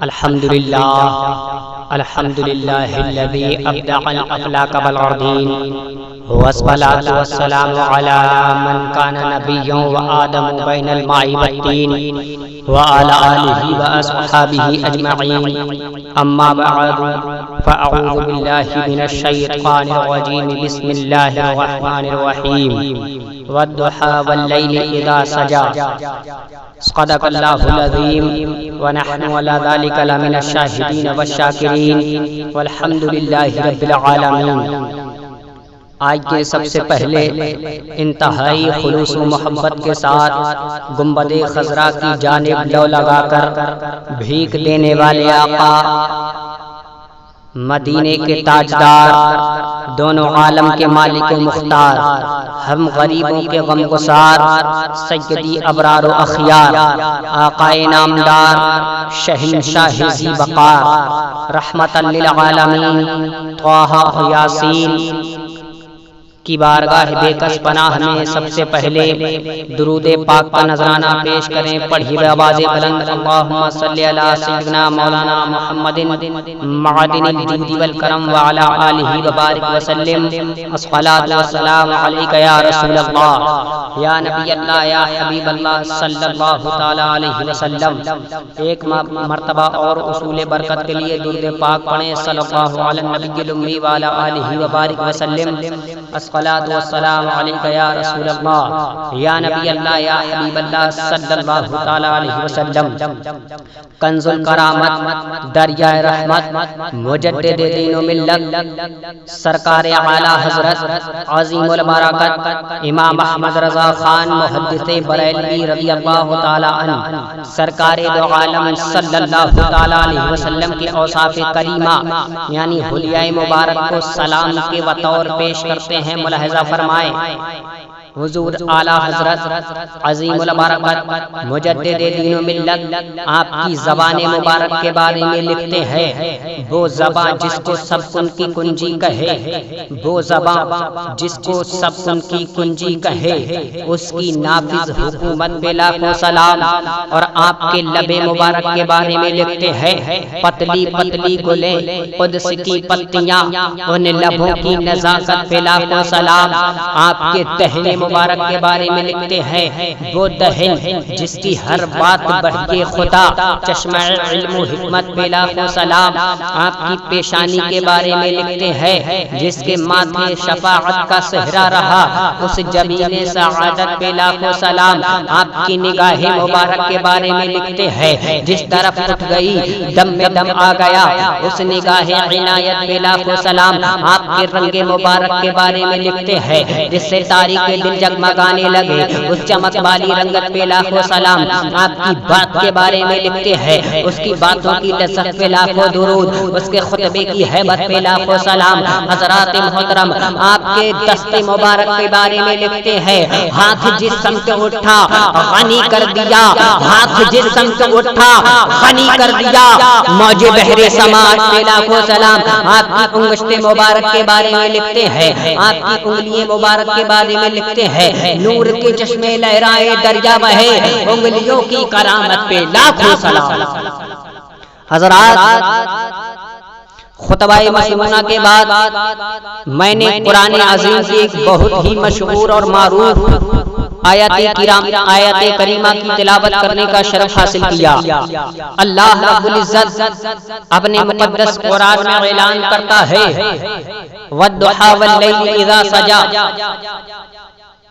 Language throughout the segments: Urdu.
الحمد لله الذي أبدع الأفلاك والأرضين والصلاة والسلام على من كان نبيا وآدم بين الماء والطين وعلى آله وأصحابه أجمعين. أما بعد فأعوذ بالله من الشيطان الرجيم. بسم الله الرحمن الرحيم. والضحى والليل إذا سجى. صدق الله العظيم ونحن على ذلك لمن الشاهدين والشاكرين والحمد لله رب العالمين. آج کے سب سے پہلے انتہائی خلوص و محبت کے ساتھ گنبد خضرا کی جانب لو لگا کر بھیک دینے والے آقا، مدینے کے تاجدار، دونوں عالم کے مالک و مختار، ہم غریبوں کے غمگسار، سیدی ابرار و اخیار، آقا نامدار، شہنشاہ ذی وقار، رحمت للعالمین، طٰہٰ یاسین کی بارگاہ بے کس پناہ میں سب سے پہلے درود پاک کا نذرانہ پیش کریں. پڑھی ہوئے آواز بلند اللہم صلی علی سیدنا مولانا محمد معدن الجود والکرم وعلی آلہ وبارک وسلم. الصلاۃ والسلام علیک یا رسول اللہ، یا نبی اللہ، یا حبیب اللہ صلی اللہ تعالی علیہ وسلم. ایک مرتبہ اور اصول برکت کے لیے درود پاک پڑھیں. صلی اللہ علی النبی الامی وعلی آلہ وبارک وسلم. الصلاۃ والسلام علیک یا رسول اللہ، یا نبی اللہ، یا حبیب اللہ صلی اللہ تعالی علیہ وسلم. کنز الکرامت، دریائے رحمت، مجدد دین و ملت، سرکار اعلی حضرت عظیم البرکت امام احمد رضا خان محدث بریلوی رضی اللہ تعالی عنہ، سرکار دو عالم صلی اللہ تعالی علیہ وسلم کے اوصاف کریمہ یعنی حلیہ مبارک کو سلام کے بطور پیش کرتے ہیں. ملاحظہ فرمائیں، حضور اعلی حضرت عظیم البرکت مجدد دین و ملت آپ کی زبان مبارک کے بارے میں لکھتے ہیں، وہ زبان جس کو سب کن کی کنجی کہے، وہ زبان جس کو سب کن کی کنجی کہے، اس کی نافذ حکومت پہ لاکھوں سلام. اور آپ کے لب مبارک کے بارے میں لکھتے ہیں، پتلی پتلی گلیں قدس کی پتیاں، ان لبوں کی نزاکت پہ لاکھوں سلام. آپ کے دہن مبارک کے بارے میں لکھتے ہیں، وہ دہن جس کی ہر بات بڑھ کے خدا، چشمہ علم و حکمت پہ لاکھوں سلام. آپ کی پیشانی کے بارے میں لکھتے ہیں، جس کے ماتھے شفاعت کا صحرا رہا، اس جبین سعادت پہ لاکھوں سلام. آپ کی نگاہ مبارک کے بارے میں لکھتے ہیں، جس طرف اٹھ گئی دم میں دم آ گیا، اس نگاہ عنایت پہ لاکھوں سلام. آپ کے رنگ مبارک کے بارے میں لکھتے ہیں، جس سے تاریخ دل جگمگانے لگے، اس چمک والی رنگت پہ لاکھوں سلام. آپ کی بات کے بارے میں لکھتے ہیں، اس کی باتوں کی لذت پہ لاکھوں درود، اس کے خطبے کی ہیبت پہ لاکھوں سلام. حضرات محترم، آپ کے دست مبارک کے بارے میں لکھتے ہیں، ہاتھ جس سمت اٹھا غنی کر دیا، ہاتھ جس سمت اٹھا غنی کر دیا، موج بحر سماعت پہ لاکھوں سلام. آپ کی انگشت مبارک کے بارے میں لکھتے ہیں، آپ کی انگلیاں مبارک کے بارے میں لکھتے ہیں، نور کے چشمے لہرائے دریا بہے، انگلیوں کی کرامت پہ لاکھوں سلام. حضرات، خطبہ مسمونہ کے بعد میں نے قرآن عظیم کی ایک بہت ہی مشہور اور معروف آیت کریمہ کی تلاوت کرنے کا شرف حاصل کیا. اللہ رب العزت اپنے مقدس قرآن میں اعلان کرتا ہے، والضحیٰ واللیل اذا سجا،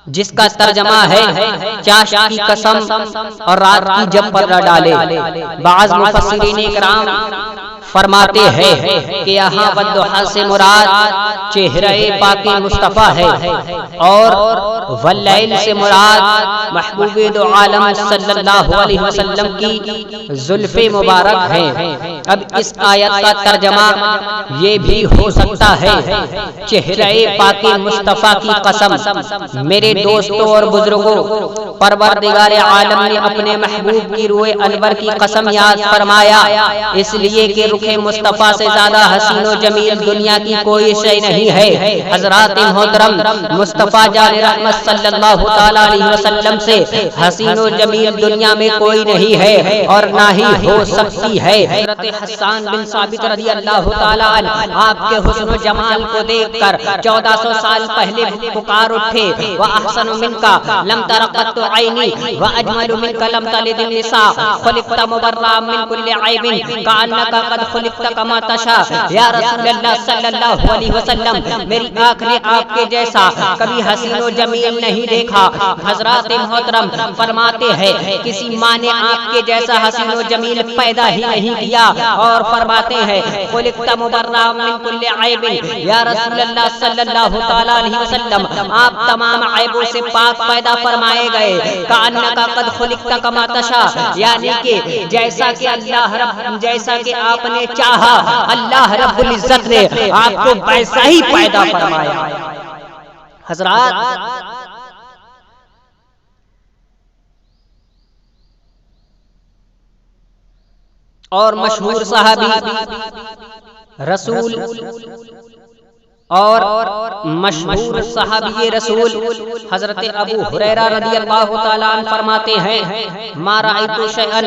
جس کا ترجمہ ہے چاش کی قسم اور رات کی جب پردہ ڈالے. بعض مفسرین اکرام فرماتے ہیں کہ یہاں والضحیٰ سے مراد چہرہ پاک مصطفیٰ ہے، اور واللیل سے مراد محبوب دو عالم صلی اللہ علیہ وسلم کی زلف مبارک ہے. اب اس آیت کا ترجمہ یہ بھی ہو سکتا ہے، چہرہ پاک مصطفیٰ کی قسم. میرے دوستوں اور بزرگوں، پروردگار عالم نے اپنے محبوب کی روح انور کی قسم یاد فرمایا، اس لیے کہ رخ رخ مصطفیٰ سے زیادہ حسین و جمیل دنیا کی کوئی شے نہیں ہے۔ حضرات محترم، مصطفیٰ جان رحمت صلی اللہ تعالی علیہ وسلم سے حسین و جمیل دنیا میں کوئی نہیں ہے اور نہ ہی ہو سکتی ہے۔ حضرت حسان بن ثابت رضی اللہ تعالی عنہ آپ کے حسن و جمال کو دیکھ کر 1400 سال پہلے پکار اٹھے، وَأَحْسَنُ مِنْكَ لَمْ تَرَ قَطُّ عَيْنِي وَأَجْمَلُ مِنْكَ لَمْ تَلِدِ النِّسَاءُ خُلِقْتَ مُبَرَّأً مِنْ كُلِّ عَيْبٍ كَأَنَّكَ قَدْ خُلِقْتَ كَمَا تَشَاءُ۔ یا رسول اللہ صلی اللہ علیہ وسلم، میری آنکھ نے آپ کے جیسا کبھی حسین و جمیل نہیں دیکھا۔ حضرات محترم فرماتے ہیں کسی ماں نے آپ کے جیسا حسین و جمیل پیدا ہی نہیں کیا، اور فرماتے ہیں خلقت مبرأ من کل عیب، یا رسول اللہ صلی اللہ تعالی علیہ وسلم آپ تمام عیبوں سے پاک پیدا فرمائے گئے۔ کأنک قد خلقت کما تشاء، یعنی کہ جیسا کہ جیسا کہ آپ نے چاہا اللہ رب العزت نے آپ کو ویسا ہی پیدا فرمایا۔ حضرات اور مشہور صحابی رسول اور مشہور صحابی رسول حضرت ابو ہریرہ رضی اللہ تعالی عنہ فرماتے ہیں ما رأیت شیئا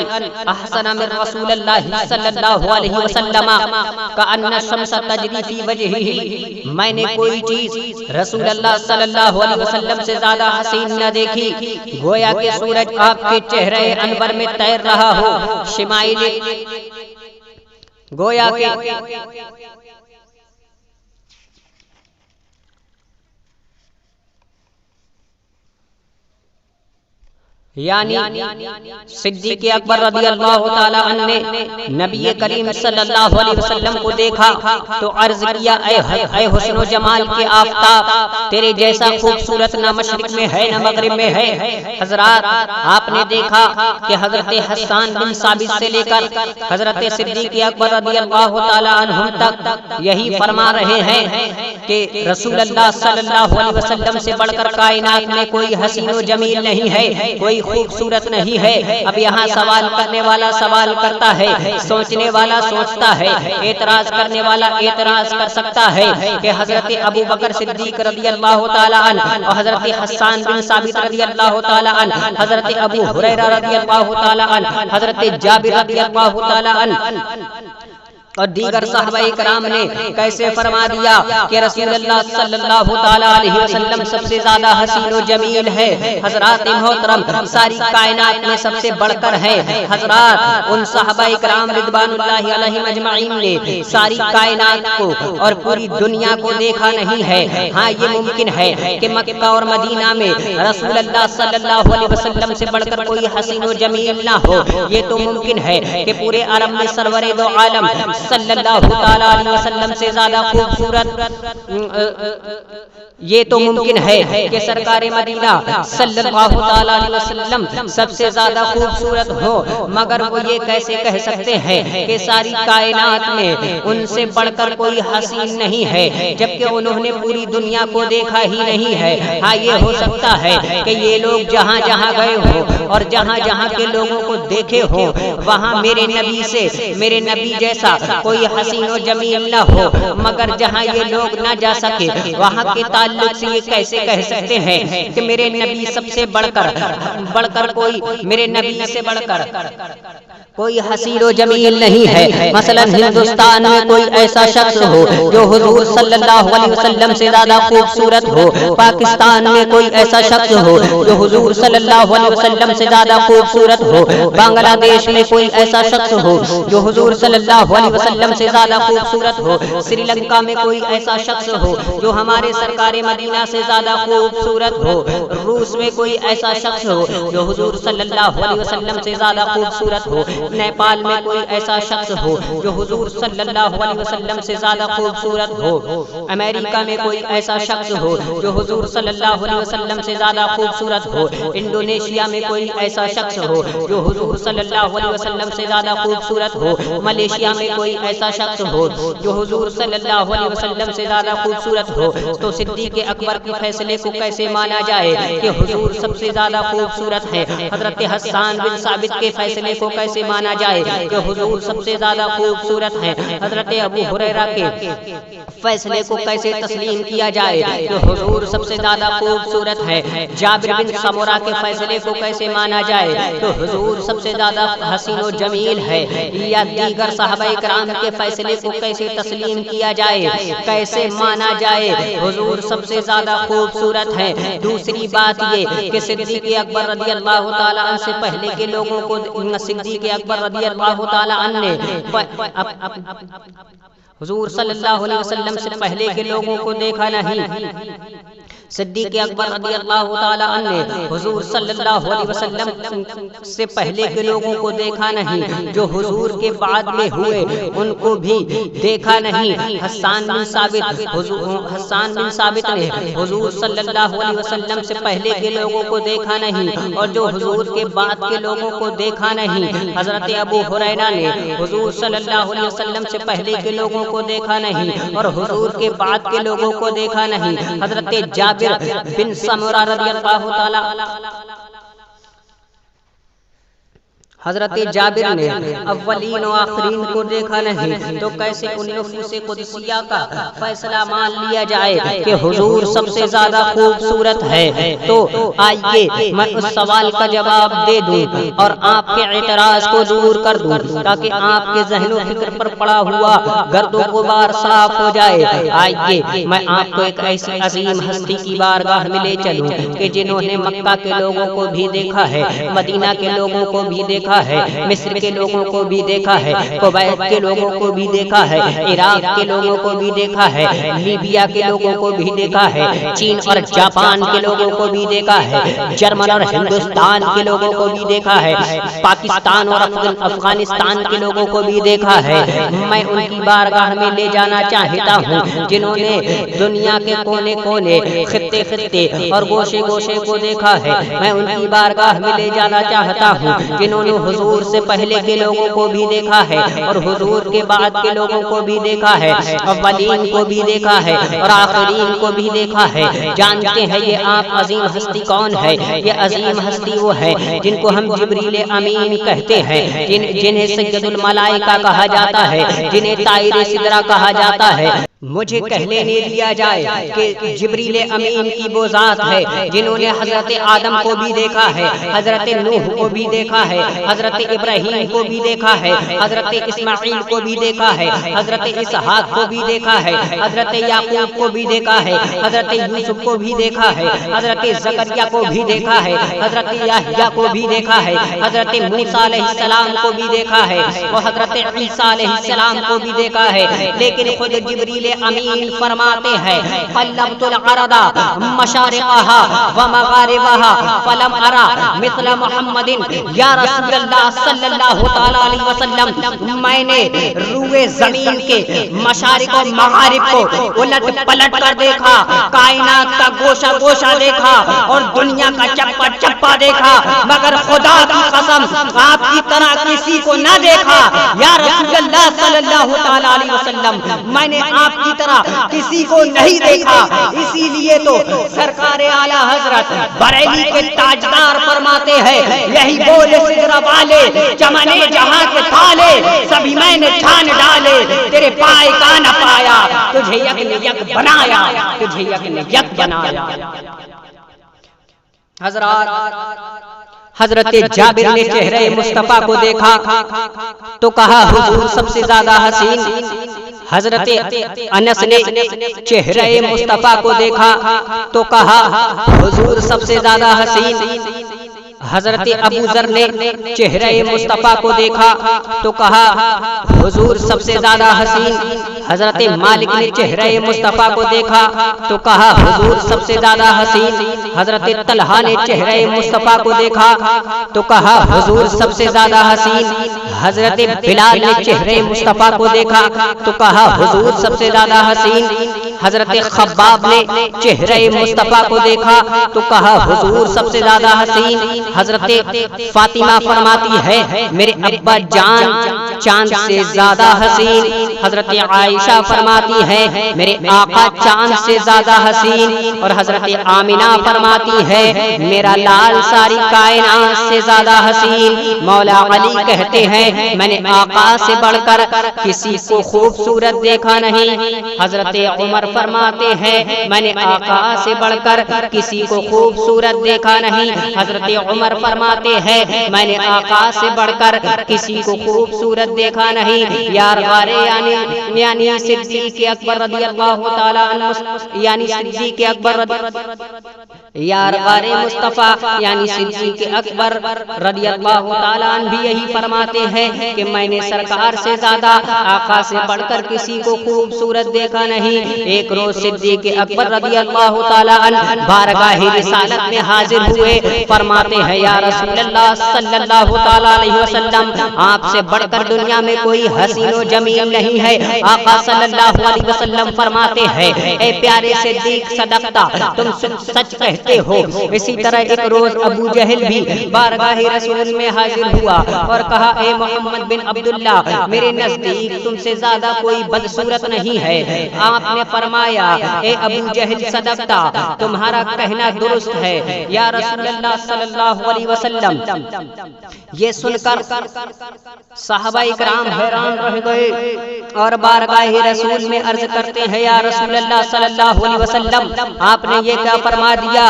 احسن من رسول اللہ صلی اللہ علیہ وسلم کأن الشمس تجری فی وجہہ، میں نے کوئی چیز رسول اللہ صلی اللہ علیہ وسلم سے زیادہ حسین نہ دیکھی، گویا کہ سورج آپ کے چہرے انور میں تیر رہا ہو، شمائل گویا کہ یعنی صدیق اکبر رضی اللہ تعالی عنہ نے نبی کریم صلی اللہ علیہ وسلم کو دیکھا تو عرض کیا اے حسن و جمال کے آفتاب، تیرے جیسا خوبصورت نہ مشرق میں ہے نہ مغرب میں ہے۔ حضرات آپ نے دیکھا کہ حضرت حسان بن ثابت سے لے کر حضرت صدیق اکبر رضی اللہ تعالی عنہ تک یہی فرما رہے ہیں کہ رسول اللہ صلی اللہ علیہ وسلم سے بڑھ کر کائنات میں کوئی حسین و جمیل نہیں ہے، کوئی خوبصورت نہیں ہے۔ اب یہاں سوال کرنے والا سوال کرتا ہے، سوچنے والا سوچتا ہے، اعتراض کرنے والا اعتراض کر سکتا ہے کہ حضرت ابو بکر صدیق رضی اللہ تعالی عنہ اور حضرت حسان بن ثابت رضی اللہ تعالی عنہ، حضرت ابو ہریرہ رضی اللہ تعالی عنہ، حضرت جابر رضی اللہ تعالی عنہ اور دیگر صحابہ کرام نے کیسے فرما دیا کہ رسول اللہ صلی اللہ تعالی علیہ وسلم سب سے زیادہ حسین و جمیل ہے۔ حضرات محترم ساری کائنات میں سب سے بڑھ کر ہے۔ حضرات ان صحابہ کرام رضوان اللہ علیہم اجمعین نے ساری کائنات کو اور پوری دنیا کو دیکھا نہیں ہے۔ ہاں یہ ممکن ہے کہ مکہ اور مدینہ میں رسول اللہ صلی اللہ علیہ وسلم سے بڑھ کر کوئی حسین و جمیل نہ ہو، یہ تو ممکن ہے کہ پورے عالم میں سرور دو عالم صلی اللہ تعالی علیہ وسلم سے زیادہ خوبصورت، یہ تو ممکن ہے کہ سرکار مدینہ صلی اللہ تعالی علیہ وسلم سب سے زیادہ خوبصورت ہو، مگر وہ یہ کیسے کہہ سکتے ہیں کہ ساری کائنات میں ان سے بڑھ کر کوئی حسین نہیں ہے، جبکہ انہوں نے پوری دنیا کو دیکھا ہی نہیں ہے۔ ہاں یہ ہو سکتا ہے کہ یہ لوگ جہاں جہاں گئے ہوں اور جہاں جہاں کے لوگوں کو دیکھے ہوں وہاں میرے نبی سے میرے نبی جیسا کوئی حسین و جمیل نہ ہو، مگر جہاں یہ لوگ نہ جا سکے وہاں کے تعلق سے یہ کیسے کہہ سکتے ہیں کہ میرے نبی سب سے بڑھ کر کوئی میرے نبی سے بڑھ کر کوئی حسین و جمیل نہیں ہے۔ مثلا ہندوستان میں کوئی ایسا شخص ہو جو حضور صلی اللہ علیہ وسلم سے زیادہ خوبصورت ہو، پاکستان میں کوئی ایسا شخص ہو جو حضور صلی اللہ علیہ وسلم سے زیادہ خوبصورت ہو، بنگلہ دیش میں کوئی ایسا شخص ہو جو حضور صلی اللہ علیہ وسلم سے زیادہ خوبصورت ہو، سری لنکا میں کوئی ایسا شخص ہو جو ہمارے سرکار مدینہ سے زیادہ خوبصورت ہو، روس میں کوئی ایسا شخص ہو جو حضور صلی اللہ علیہ وسلم سے زیادہ خوبصورت ہو، نیپال میں کوئی ایسا شخص ہو جو حضور صلی اللہ علیہ وسلم سے زیادہ خوبصورت ہو، امریکہ میں کوئی ایسا شخص ہو جو حضور صلی اللہ علیہ وسلم سے زیادہ خوبصورت ہو، انڈونیشیا میں کوئی ایسا شخص ہو جو حضور صلی اللہ علیہ وسلم سے زیادہ خوبصورت ہو، ملیشیا میں کوئی کوئی ایسا شخص ہو جو حضور صلی اللہ علیہ وسلم سے زیادہ خوبصورت ہو تو صدیق اکبر کے فیصلے کو کیسے مانا جائے کہ حضور سب سے زیادہ خوبصورت ہے؟ حضرت حسان بن ثابت کے فیصلے کو کیسے مانا جائے کہ حضور سب سے زیادہ خوبصورت ہے؟ حضرت ابو ہریرہ کے فیصلے کو کیسے تسلیم کیا جائے کہ حضور سب سے زیادہ خوبصورت ہے؟ جابر بن سمرہ کے فیصلے کو کیسے مانا جائے تو حضور سب سے زیادہ حسین و جمیل ہے؟ یا دیگر صحابہ کرام کے فیصلے کو کیسے تسلیم کیا جائے، کیسے مانا جائے حضور سب سے زیادہ خوبصورت ہے؟ دوسری بات یہ کہ صدیق اکبر رضی اللہ تعالی عنہ سے پہلے کے لوگوں کو صدیق اکبر رضی اللہ تعالی عنہ نے حضور صلی اللہ علیہ وسلم سے پہلے کے لوگوں کو دیکھا نہیں۔ صدیق اکبر رضی اللہ تعالی عنہ نے حضور صلی اللہ علیہ وسلم سے پہلے کے لوگوں کو دیکھا نہیں، جو حضور کے بعد میں ہوئے ان کو بھی دیکھا نہیں۔ حسان بن ثابت نے حضور صلی اللہ علیہ وسلم سے پہلے کے لوگوں کو دیکھا نہیں اور جو حضور کے بعد کے لوگوں کو دیکھا نہیں۔ حضرت ابو ہریرہ نے حضور صلی اللہ علیہ وسلم سے پہلے کے لوگوں کو دیکھا نہیں اور حضور کے بعد کے لوگوں کو دیکھا نہیں۔ حضرت جابر بن سمرہ رضی اللہ تعالی حضرت جابر نے اولین و آخرین کو دیکھا نہیں تو کیسے ان نفوس قدسیہ کا فیصلہ مان لیا جائے کہ حضور سب سے زیادہ خوبصورت ہے؟ تو آئیے میں اس سوال کا جواب دے دوں اور آپ کے اعتراض کو دور کر دوں تاکہ آپ کے ذہن و فکر پر پڑا ہوا گرد و غبار صاف ہو جائے۔ آئیے میں آپ کو ایک ایسی عظیم ہستی کی بارگاہ میں لے چلوں کہ جنہوں نے مکہ کے لوگوں کو بھی دیکھا ہے، مدینہ کے لوگوں کو بھی دیکھا ہے، مصر کے لوگوں کو بھی دیکھا ہے، کویت کے لوگوں کو بھی دیکھا ہے، عراق کے لوگوں کو بھی دیکھا ہے، لیبیا کے لوگوں کو بھی دیکھا ہے، چین اور جاپان کے لوگوں کو بھی دیکھا ہے، جرمن اور ہندوستان کے لوگوں کو بھی دیکھا ہے، پاکستان اور افغانستان کے لوگوں کو بھی دیکھا ہے۔ میں ان کی بارگاہ میں لے جانا چاہتا ہوں جنہوں نے دنیا کے کونے کونے، خطے خطے اور گوشے گوشے کو دیکھا ہے۔ میں ان کی بارگاہ میں لے جانا چاہتا ہوں جنہوں نے حضور سے پہلے کے لوگوں کو بھی دیکھا ہے اور حضور کے بعد کے لوگوں کو بھی دیکھا ہے، اولین کو بھی دیکھا ہے اور آخرین کو بھی دیکھا ہے۔ جانتے ہیں یہ آپ عظیم ہستی کون ہے؟ یہ عظیم ہستی وہ ہے جن کو ہم جبریل امین کہتے ہیں، جنہیں سید الملائکہ کہا جاتا ہے، جنہیں طائر سدرہ کہا جاتا ہے۔ مجھے کہنے دیا جائے کہ جبریل امین کی وہ ذات ہے جنہوں نے حضرت آدم کو بھی دیکھا ہے، حضرت نوح کو بھی دیکھا ہے، حضرت ابراہیم کو بھی دیکھا ہے، حضرت اسماعیل کو بھی دیکھا ہے، حضرت اسحاق کو بھی دیکھا ہے، حضرت یعقوب کو بھی دیکھا ہے، حضرت یوسف کو بھی دیکھا ہے، حضرت زکریا کو بھی دیکھا ہے، حضرت یحییٰ کو بھی دیکھا ہے، حضرت موسیٰ علیہ السلام کو بھی دیکھا ہے اور حضرت عیسیٰ علیہ السلام کو بھی دیکھا ہے۔ لیکن خود جبریل امین فرماتے ہیں قلبت الارض مشارقها ومغاربها فلم ارى مثل محمد یا رسول اللہ صلی اللہ تعالی علیہ وسلم، میں نے روئے زمین کے مشارق و مغارب کو الٹ پلٹ کر دیکھا، کائنات کا گوشہ گوشہ دیکھا اور دنیا کا چپا چپا دیکھا، مگر خدا کی قسم آپ کی طرح کسی کو نہ دیکھا یا رسول اللہ صلی اللہ تعالی علیہ وسلم، میں نے آپ کی طرح کسی کو نہیں دیکھا۔ اسی لیے تو سرکار اعلیٰ حضرت بریلی کے تاجدار فرماتے ہیں یہی بولے سدرہ والے چمن جہاں کے تالے، سبھی میں نے چھان ڈالے تیرے پائے کا نہ پایا، تجھے یک نے یک بنایا، تجھے یک نے یک بنایا۔ حضرت جابر نے چہرے مصطفیٰ کو دیکھا تو کہا حضور سب سے زیادہ حسین۔ حضرت انس نے چہرے مصطفیٰ کو دیکھا تو کہا حضور سب سے زیادہ حسین۔ حضرت ابو ذر نے چہرے مصطفیٰ کو دیکھا تو کہا حضور سب سے زیادہ حسین۔ حضرت مالک نے چہرہ مصطفیٰ کو دیکھا تو کہا حضور سب سے زیادہ حسین۔ حضرت طلحہ نے چہرہ مصطفیٰ کو دیکھا تو کہا حضور سب سے زیادہ حسین۔ حضرت بلال نے چہرہ مصطفیٰ کو دیکھا تو کہا حضور سب سے زیادہ حسین۔ حضرت خباب نے چہرہ مصطفیٰ کو دیکھا تو کہا حضور سب سے زیادہ حسین۔ حضرت فاطمہ فرماتی ہے میرے ابا جان چاند سے زیادہ حسین۔ حضرت عائشہ فرماتی ہے میرے آقا چاند سے زیادہ حسین۔ اور حضرت آمنہ فرماتی ہے میرا لال ساری کائنات سے زیادہ حسین۔ مولا علی کہتے ہیں میں نے آقا سے بڑھ کر کسی کو خوبصورت دیکھا نہیں۔ حضرت عمر فرماتے ہیں میں نے آقا سے بڑھ کر کسی کو خوبصورت دیکھا نہیں۔ حضرت عمر فرماتے ہیں میں نے آقا سے بڑھ کر کسی کو خوبصورت دیکھا نہیں۔ یار غارے یعنی صدیق اکبر رضی اللہ تعالی عنہ یعنی صدیق اکبر یار غارے مصطفیٰ یعنی صدیق اکبر رضی اللہ تعالی عنہ بھی یہی فرماتے ہیں کہ میں نے سرکار سے زیادہ آقا سے بڑھ کر کسی کو خوبصورت دیکھا نہیں۔ ایک روز صدیق اکبر رضی اللہ تعالی عنہ بارگاہ رسالت میں حاضر ہوئے، فرماتے ہیں یا رسول اللہ صلی اللہ تعالی علیہ وسلم آپ سے بڑھ کر دنیا میں کوئی حسین و جمیل نہیں ہے۔ آقا صلی اللہ علیہ وسلم فرماتے ہیں اے پیارے صدیق صدقتا تم سچ کہتے ہو۔ اسی طرح ایک روز ابو جہل بھی بارگاہ رسول میں حاضر ہوا اور کہا اے محمد بن عبداللہ میرے نزدیک تم سے زیادہ کوئی بدصورت نہیں ہے۔ آپ نے فرمایا اے ابو جہل صدقتا تمہارا کہنا درست ہے یا رسول اللہ صلی اللہ علیہ وسلم۔ یہ سن کر صحابہ اکرام حیران رہ گئے اور بارگاہ رسول میں عرض کرتے ہیں یا رسول اللہ صلی اللہ علیہ وسلم آپ نے یہ کیا فرما دیا،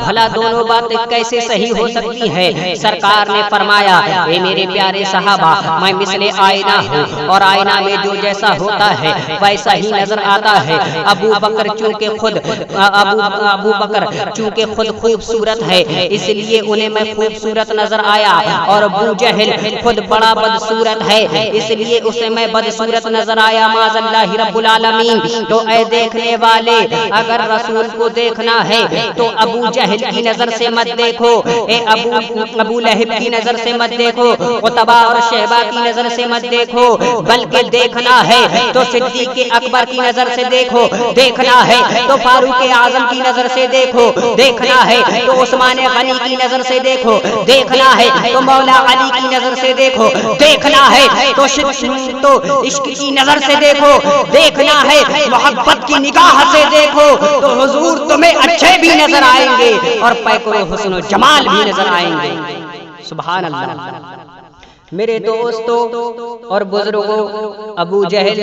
بھلا دونوں باتیں کیسے صحیح ہو سکتی ہے؟ سرکار نے فرمایا اے میرے پیارے صحابہ میں مثل آئینہ ہوں اور آئینہ میں جو جیسا ہوتا ہے ویسا ہی نظر آتا ہے۔ ابو بکر چونکہ خود خوبصورت ہے اس لیے انہیں میں خوبصورت نظر آیا، اور ابو جہل خود بڑا بدصورت ہے اس لیے اسے میں بدصورت نظر آیا معاذ اللہ رب العالمین۔ تو اے دیکھنے والے اگر رسول کو دیکھنا ہے تو ابو جہل کی نظر سے مت دیکھو، اے ابو لہب کی نظر سے مت دیکھو، عتبہ اور شیبہ کی نظر سے مت دیکھو، بلکہ دیکھنا ہے تو صدیق اکبر کی نظر سے دیکھو، دیکھنا ہے تو فاروق اعظم کی نظر سے دیکھو، دیکھنا ہے تو عثمان غنی کی نظر سے دیکھو، دیکھنا ہے تو مولا علی کی نظر سے دیکھو، دیکھنا ہے تو عشق کی نظر سے دیکھو، دیکھنا ہے محبت کی نگاہ سے دیکھو تو حضور تمہیں اچھے بھی نظر آئیں گے اور پیکرو حسن و جمال بھی نظر آئیں گے۔ سبحان اللہ۔ میرے دوستو اور بزرگوں ابو جہل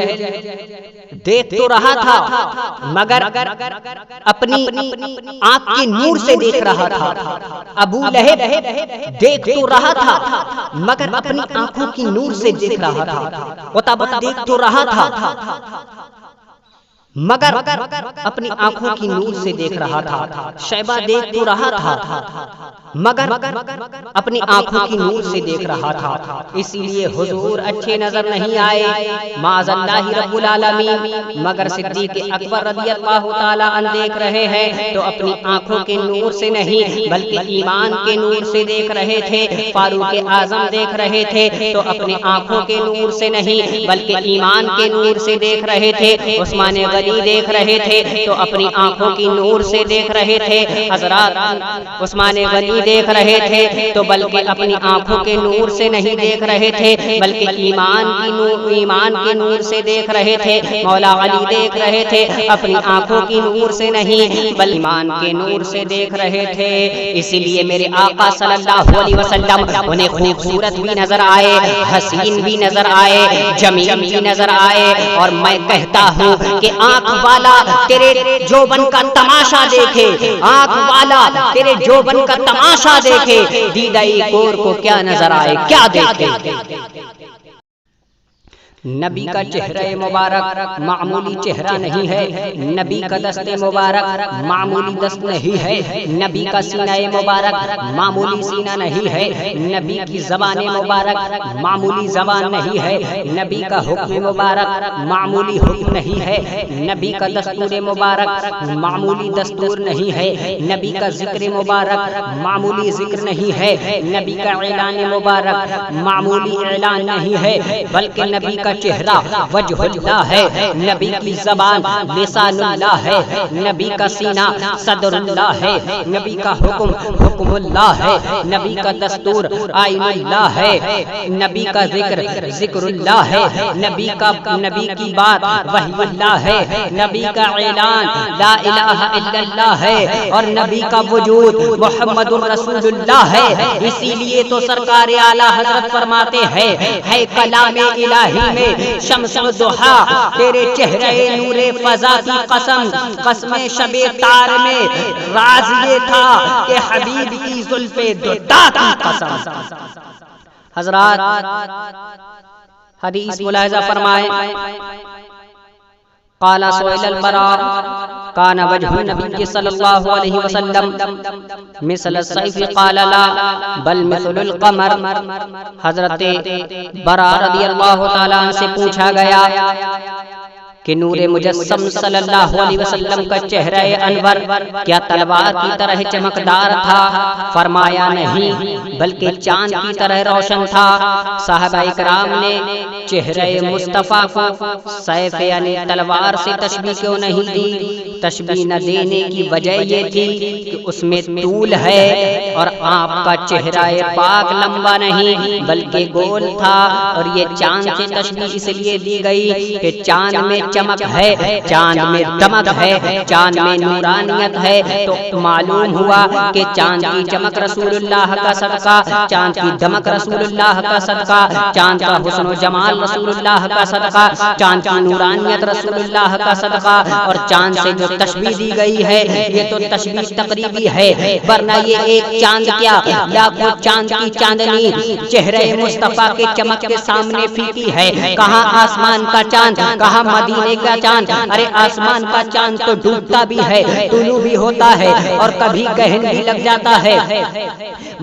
دیکھ تو رہا تھا مگر اپنی آنکھ کی نور سے دیکھ رہا تھا۔ ابو لہب دیکھ تو رہا تھا مگر اپنی آنکھوں کی نور سے دیکھ رہا تھا۔ عتبہ دیکھ تو رہا تھا مگر اپنی آنکھوں کی نور سے دیکھ رہا تھا۔ شیبہ دیکھ تو رہا تھا مگر اپنی آنکھوں کی نور سے دیکھ رہا تھا، اسی لیے حضور اچھے نظر نہیں آئے معاذ اللہ رب العالمین۔ مگر صدیق اکبر رضی اللہ تعالی عنہ دیکھ رہے ہیں تو اپنی آنکھوں کے نور سے نہیں بلکہ ایمان کے نور سے دیکھ رہے تھے۔ فاروق اعظم دیکھ رہے تھے تو اپنی آنکھوں کے نور سے نہیں بلکہ ایمان کے نور سے دیکھ رہے تھے۔ عثمان غنی دیکھ رہے تھے تو اپنی آنکھوں کی نور سے دیکھ رہے تھے۔ حضرات عثمان غنی دیکھ رہے تھے تو بلکہ اپنی آنکھوں کے نور سے نہیں دیکھ رہے تھے بلکہ ایمان کے نور سے دیکھ رہے تھے۔ مولا علی دیکھ رہے تھے اپنی آنکھوں کی نور سے نہیں بلکہ ایمان کے نور سے دیکھ رہے تھے۔ اسی لیے میرے آقا صلی اللہ علیہ وسلم انہیں خوبصورت بھی نظر آئے، حسین بھی نظر آئے، جمیل بھی نظر آئے۔ اور میں کہتا ہوں کہ آنکھ والا تیرے جوبن کا تماشا دیکھے، آنکھ والا تیرے جوبن کا تماشا دیکھے، دیدہ کور کو کیا نظر آئے، کیا دیکھے۔ نبی کا چہرہ مبارک معمولی چہرہ نہیں ہے، نبی کا دست مبارک معمولی دست نہیں ہے، نبی کا سینہ مبارک معمولی سینہ نہیں ہے، نبی کی زبان مبارک معمولی زبان نہیں ہے، نبی کا حکم مبارک معمولی حکم نہیں ہے، نبی کا دستور مبارک معمولی دستور نہیں ہے، نبی کا ذکر مبارک معمولی ذکر نہیں ہے، نبی کا اعلان مبارک معمولی اعلان نہیں ہے، بلکہ نبی کا چہرہ وجہ اللہ ہے، نبی کی زبان لسان اللہ ہے، نبی کا سینہ صدر اللہ ہے، نبی کا حکم حکم اللہ ہے، نبی کا دستور آئین اللہ ہے، نبی کا ذکر ذکر اللہ ہے، نبی کی بات وحی اللہ ہے، نبی کا اعلان لا الہ الا اللہ ہے، اور نبی کا وجود محمد رسول اللہ ہے۔ اسی لیے تو سرکار اعلیٰ حضرت فرماتے ہیں، ہے کلام الہی میں شمس و ضحیٰ، تیرے چہرے نور فضا کی قسم، قسم شب تار میں راز یہ تھا کہ حبیب کی زلف دوتا کی قسم۔ حضرات حدیث ملاحظہ فرمائیں، قال سئل البراء كان وجه النبي صلى الله عليه وسلم مثل السيف قال لا بل مثل القمر۔ حضرت براء رضی اللہ تعالیٰ عنہ سے پوچھا گیا کہ نور مجسم صلی اللہ علیہ وسلم کا چہرہ انور کیا تلوار کی طرح چمکدار تھا؟ فرمایا نہیں، بلکہ چاند کی طرح روشن تھا۔ صحابہ اکرام نے چہرہ مصطفیٰ کو سیف یعنی تلوار سے تشبیہ کیوں نہیں دی؟ تشبیہ نہ دینے کی وجہ یہ تھی کہ اس میں طول ہے، اور آپ کا چہرہ پاک لمبا نہیں بلکہ گول تھا، اور یہ چاند سے تشبیہ اس لیے دی گئی کہ چاند میں چمک ہے، چاند میں دمک ہے، چاند میں نورانیت ہے، تو معلوم ہوا کہ چاند کی چمک رسول اللہ کا صدقہ، چاند کی دمک رسول اللہ کا صدقہ، چاند کا حسن و جمال رسول اللہ کا صدقہ، چاند کی نورانیت رسول اللہ کا صدقہ، اور چاند سے جو تشبیہ دی گئی ہے یہ تو تشبیہ تقریبی ہے، ورنہ یہ ایک چاند کیا لاکھوں چاند کی چاندنی چہرہ مصطفیٰ کے چمک کے سامنے پھیکی ہے۔ کہاں آسمان کا چاند، کہاں مدینے کا چاند؟ ارے آسمان کا چاند تو ڈوبتا بھی ہے، طلوع بھی ہوتا ہے، اور کبھی گہن بھی لگ جاتا ہے،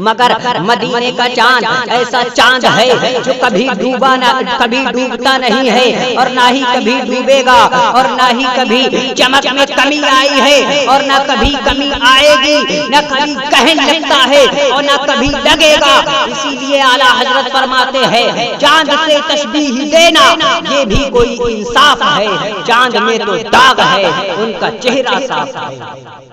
مگر مدینے کا چاند ایسا چاند ہے جو کبھی ڈوبتا نہیں ہے، اور نہ ہی کبھی ڈوبے گا، اور نہ ہی کبھی چمک میں کمی آئی ہے، اور نہ کبھی کمی آئے گی، نہ کبھی گہن لگتا ہے اور نہ کبھی لگے گا۔ اسی لیے اعلیٰ حضرت فرماتے ہیں چاند سے تشبیہ دینا یہ بھی کوئی انصاف ہے، چاند میں تو داغ ہے، ان کا چہرہ صاف ہے۔